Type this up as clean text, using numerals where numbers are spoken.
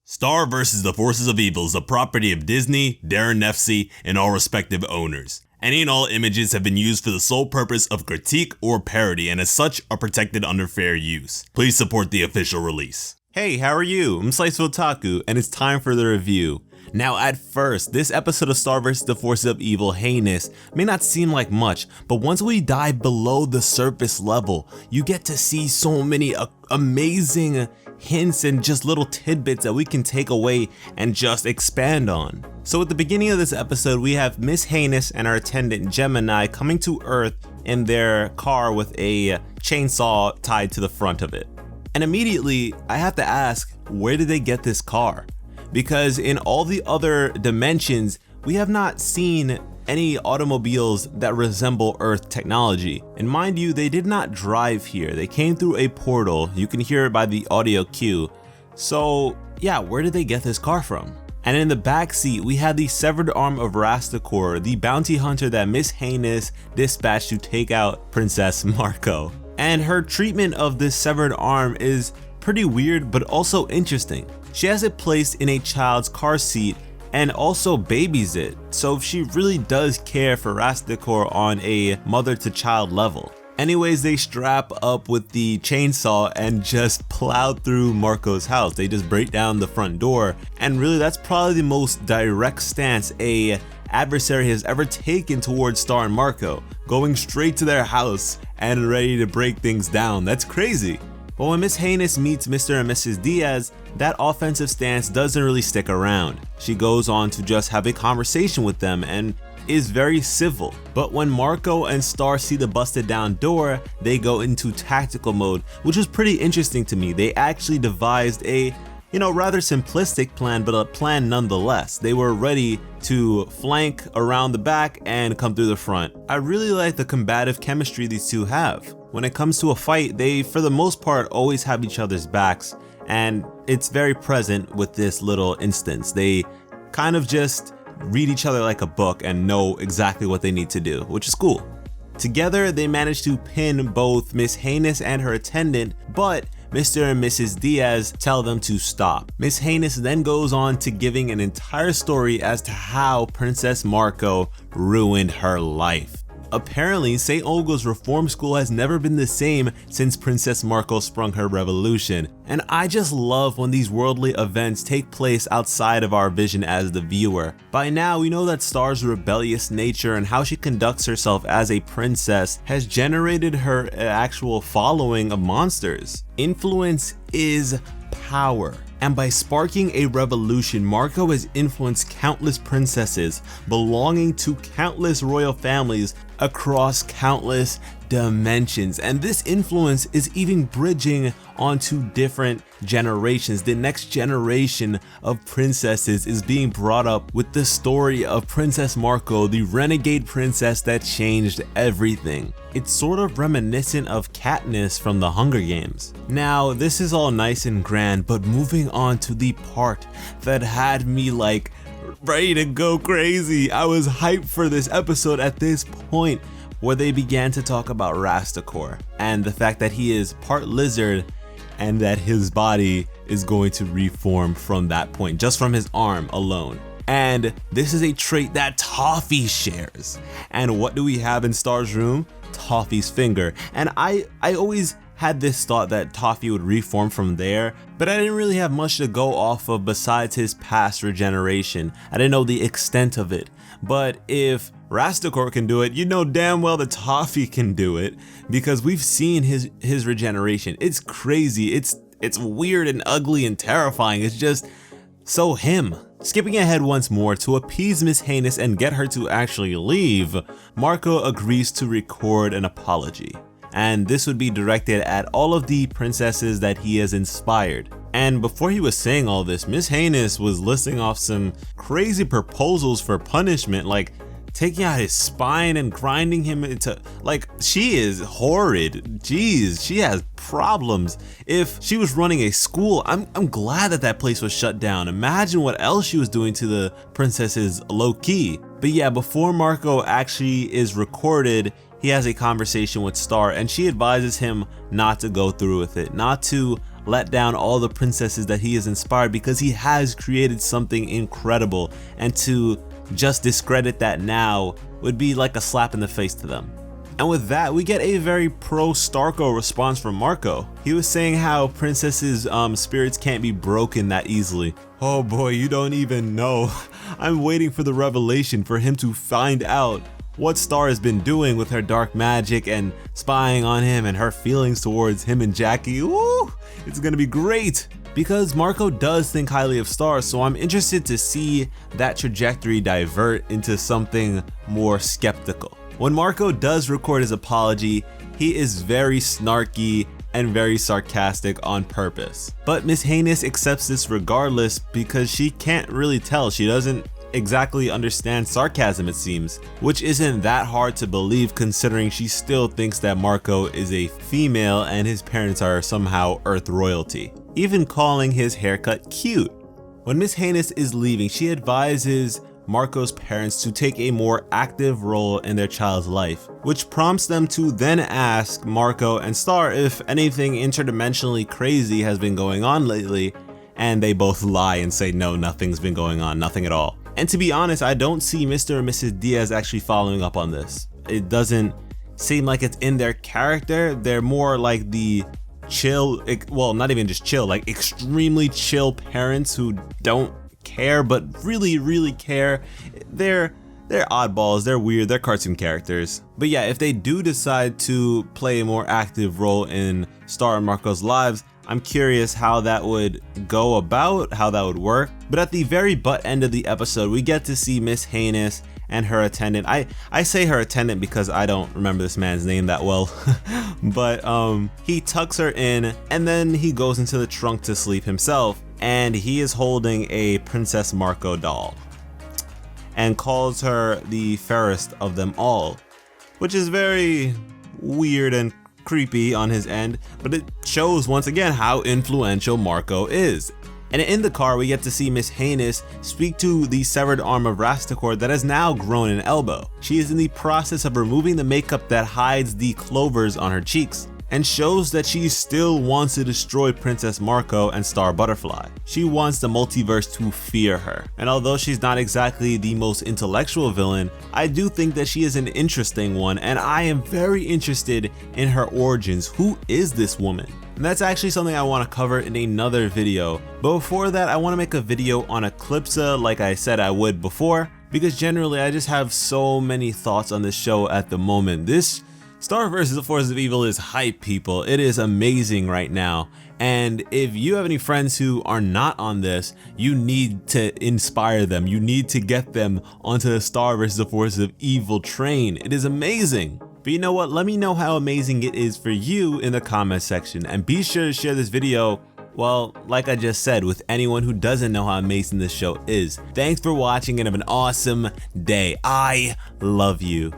Star vs. the Forces of Evil is the property of Disney, Darren Nefsey, and all respective owners. Any and all images have been used for the sole purpose of critique or parody and as such are protected under fair use. Please support the official release. Hey, how are you? I'm SliceofOtaku and it's time for the review. Now at first, this episode of Star vs. the Forces of Evil, Heinous, may not seem like much, but once we dive below the surface level, you get to see so many amazing hints and just little tidbits that we can take away and just expand on. So at the beginning of this episode, we have Miss Heinous and her attendant Gemini coming to Earth in their car with a chainsaw tied to the front of it. And immediately, I have to ask, where did they get this car? Because in all the other dimensions, we have not seen any automobiles that resemble Earth technology. And mind you, they did not drive here. They came through a portal. You can hear it by the audio cue. So yeah, where did they get this car from? And in the back seat, we had the severed arm of Rastakor, the bounty hunter that Miss Heinous dispatched to take out Princess Marco. And her treatment of this severed arm is pretty weird, but also interesting. She has it placed in a child's car seat and also babies it, so she really does care for Rastakor on a mother-to-child level. Anyways, they strap up with the chainsaw and just plow through Marco's house. They just break down the front door, and really that's probably the most direct stance a adversary has ever taken towards Star and Marco, going straight to their house and ready to break things down. That's crazy. But when Miss Heinous meets Mr. and Mrs. Diaz, that offensive stance doesn't really stick around. She goes on to just have a conversation with them and is very civil. But when Marco and Star see the busted down door, they go into tactical mode, which was pretty interesting to me. They actually devised a rather simplistic plan, but a plan nonetheless. They were ready to flank around the back and come through the front. I really like the combative chemistry these two have. When it comes to a fight, they, for the most part, always have each other's backs, and it's very present with this little instance. They kind of just read each other like a book and know exactly what they need to do, which is cool. Together, they manage to pin both Miss Heinous and her attendant, but Mr. and Mrs. Diaz tell them to stop. Miss Heinous then goes on to giving an entire story as to how Princess Marco ruined her life. Apparently, St. Olga's reform school has never been the same since Princess Marco sprung her revolution, and I just love when these worldly events take place outside of our vision as the viewer. By now, we know that Star's rebellious nature and how she conducts herself as a princess has generated her actual following of monsters. Influence is power. And by sparking a revolution, Marco has influenced countless princesses belonging to countless royal families across countless dimensions. And this influence is even bridging onto different generations. The next generation of princesses is being brought up with the story of Princess Marco, the renegade princess that changed everything. It's sort of reminiscent of Katniss from the Hunger Games. Now, this is all nice and grand, but moving on to the part that had me like ready to go crazy. I was hyped for this episode at this point where they began to talk about Rastakor and the fact that he is part lizard and that his body is going to reform from that point, just from his arm alone. And this is a trait that Toffee shares. And what do we have in Star's room? Toffee's finger. And I always had this thought that Toffee would reform from there, but I didn't really have much to go off of besides his past regeneration. I didn't know the extent of it. But if Rastakor can do it, you know damn well that Toffee can do it, because we've seen his regeneration. It's crazy. It's weird and ugly and terrifying. It's just so him. Skipping ahead once more to appease Miss Heinous and get her to actually leave, Marco agrees to record an apology. And this would be directed at all of the princesses that he has inspired. And before he was saying all this, Miss Heinous was listing off some crazy proposals for punishment, like taking out his spine and grinding him into, like, she is horrid. Jeez, she has problems. If she was running a school, I'm glad that place was shut down. Imagine what else she was doing to the princesses low-key. But yeah, before Marco actually is recorded, he has a conversation with Star and she advises him not to go through with it, not to let down all the princesses that he has inspired, because he has created something incredible, and to just discredit that now would be like a slap in the face to them. And with that, we get a very pro-Starko response from Marco. He was saying how princesses' spirits can't be broken that easily. Oh boy, you don't even know. I'm waiting for the revelation for him to find out what Star has been doing with her dark magic and spying on him, and her feelings towards him and Jackie. Ooh, it's gonna be great! Because Marco does think highly of Star, so I'm interested to see that trajectory divert into something more skeptical. When Marco does record his apology, he is very snarky and very sarcastic on purpose. But Miss Heinous accepts this regardless, because she can't really tell. She doesn't exactly understand sarcasm, it seems, which isn't that hard to believe considering she still thinks that Marco is a female and his parents are somehow Earth royalty, even calling his haircut cute. When Miss Heinous is leaving, she advises Marco's parents to take a more active role in their child's life, which prompts them to then ask Marco and Star if anything interdimensionally crazy has been going on lately, and they both lie and say no, nothing's been going on, nothing at all. And to be honest, I don't see Mr. and Mrs. Diaz actually following up on this. It doesn't seem like it's in their character. They're more like the chill, well, not even just chill, like extremely chill parents who don't care but really care. They're oddballs, they're weird, they're cartoon characters. But yeah, if they do decide to play a more active role in Star and Marco's lives, I'm curious how that would go about, how that would work. But at the very butt end of the episode, we get to see Miss Heinous and her attendant. I say her attendant because I don't remember this man's name that well. But he tucks her in, and then he goes into the trunk to sleep himself, and he is holding a Princess Marco doll and calls her the fairest of them all, which is very weird and creepy on his end, but it shows once again how influential Marco is. And in the car, we get to see Miss Heinous speak to the severed arm of Rastakor that has now grown an elbow. She is in the process of removing the makeup that hides the clovers on her cheeks, and shows that she still wants to destroy Princess Marco and Star Butterfly. She wants the multiverse to fear her. And although she's not exactly the most intellectual villain, I do think that she is an interesting one, and I am very interested in her origins. Who is this woman? And that's actually something I want to cover in another video. But before that, I want to make a video on Eclipsa like I said I would before, because generally I just have so many thoughts on this show at the moment. This Star vs. the Forces of Evil is hype, people. It is amazing right now. And if you have any friends who are not on this, you need to inspire them. You need to get them onto the Star vs. the Forces of Evil train. It is amazing. But you know what? Let me know how amazing it is for you in the comment section. And be sure to share this video, well, like I just said, with anyone who doesn't know how amazing this show is. Thanks for watching and have an awesome day. I love you.